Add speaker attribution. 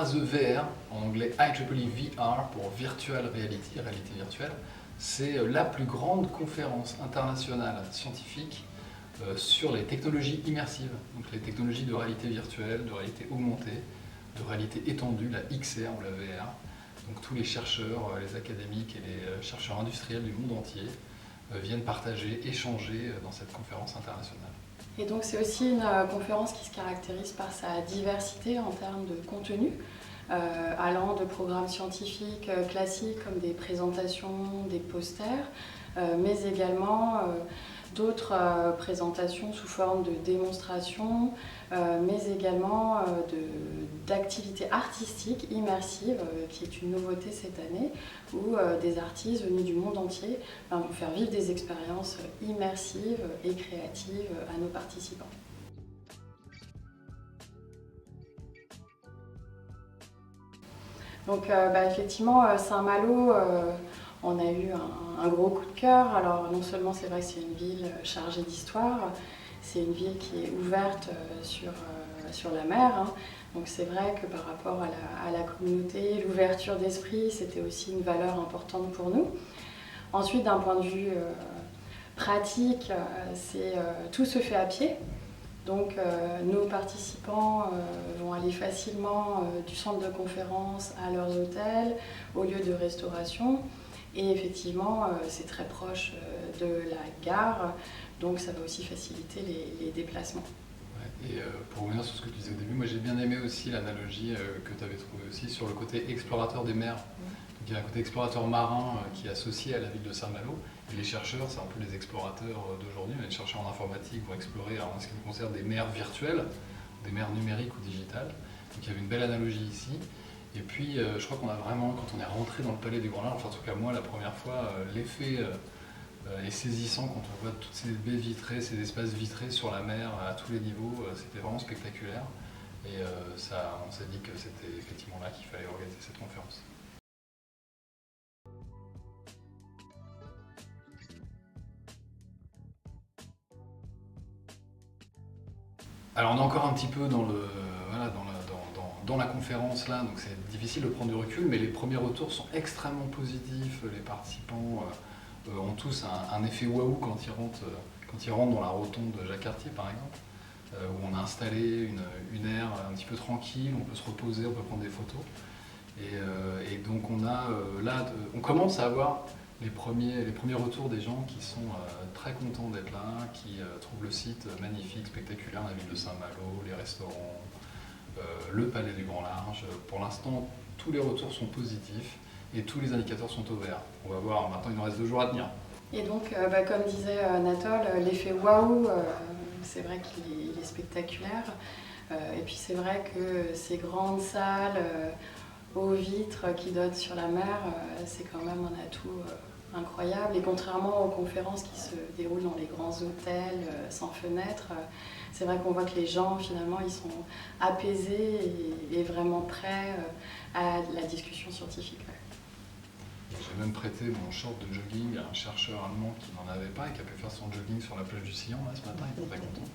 Speaker 1: 3E VR, en anglais IEEE VR pour Virtual Reality, réalité virtuelle. C'est la plus grande conférence internationale scientifique sur les technologies immersives, donc les technologies de réalité virtuelle, de réalité augmentée, de réalité étendue, la XR ou la VR. Donc tous les chercheurs, les académiques et les chercheurs industriels du monde entier viennent partager, échanger dans cette conférence internationale.
Speaker 2: Et donc c'est aussi une conférence qui se caractérise par sa diversité en termes de contenu, allant de programmes scientifiques classiques comme des présentations, des posters, mais également d'autres présentations sous forme de démonstrations, mais également d'activités artistiques immersives, qui est une nouveauté cette année, où des artistes venus du monde entier vont faire vivre des expériences immersives et créatives à nos participants. Donc effectivement, Saint-Malo, on a eu un gros coup de cœur. Alors non seulement c'est vrai que c'est une ville chargée d'histoire, c'est une ville qui est ouverte sur la mer. Hein. Donc c'est vrai que par rapport à la communauté, l'ouverture d'esprit, c'était aussi une valeur importante pour nous. Ensuite, d'un point de vue pratique, tout se fait à pied. Donc nos participants vont aller facilement du centre de conférence à leurs hôtels, au lieu de restauration. Et effectivement, c'est très proche de la gare, donc ça va aussi faciliter les déplacements.
Speaker 1: Ouais, et pour revenir sur ce que tu disais au début, moi j'ai bien aimé aussi l'analogie que tu avais trouvée aussi sur le côté explorateur des mers. Donc, il y a un côté explorateur marin qui est associé à la ville de Saint-Malo. Et les chercheurs, c'est un peu les explorateurs d'aujourd'hui. Les chercheurs en informatique vont explorer, en ce qui nous concerne, des mers virtuelles, des mers numériques ou digitales. Donc il y avait une belle analogie ici. Et puis je crois qu'on a vraiment, quand on est rentré dans le palais du Grand Large, enfin en tout cas moi la première fois, l'effet est saisissant quand on voit toutes ces baies vitrées, ces espaces vitrés sur la mer à tous les niveaux. C'était vraiment spectaculaire. Et on s'est dit que c'était effectivement là qu'il fallait organiser cette conférence. Alors on est encore un petit peu dans la conférence là, donc c'est difficile de prendre du recul, mais les premiers retours sont extrêmement positifs. Les participants ont tous un effet waouh quand ils rentrent dans la rotonde de Jacques Cartier par exemple, où on a installé une aire un petit peu tranquille, on peut se reposer, on peut prendre des photos. Et donc on commence à avoir les premiers retours des gens qui sont très contents d'être là, qui trouvent le site magnifique, spectaculaire, la ville de Saint-Malo, les restaurants, le palais du Grand Large. Pour l'instant, tous les retours sont positifs et tous les indicateurs sont au vert. On va voir, maintenant il nous reste 2 jours à tenir.
Speaker 2: Et donc, comme disait Anatole, l'effet waouh, c'est vrai qu'il est spectaculaire. Et puis c'est vrai que ces grandes salles aux vitres qui donnent sur la mer, c'est quand même un atout incroyable. Et contrairement aux conférences qui se déroulent dans les grands hôtels sans fenêtres, c'est vrai qu'on voit que les gens finalement ils sont apaisés et vraiment prêts à la discussion scientifique. Ouais.
Speaker 1: J'ai même prêté mon short de jogging à un chercheur allemand qui n'en avait pas et qui a pu faire son jogging sur la plage du Sillon là, ce matin, il était très content.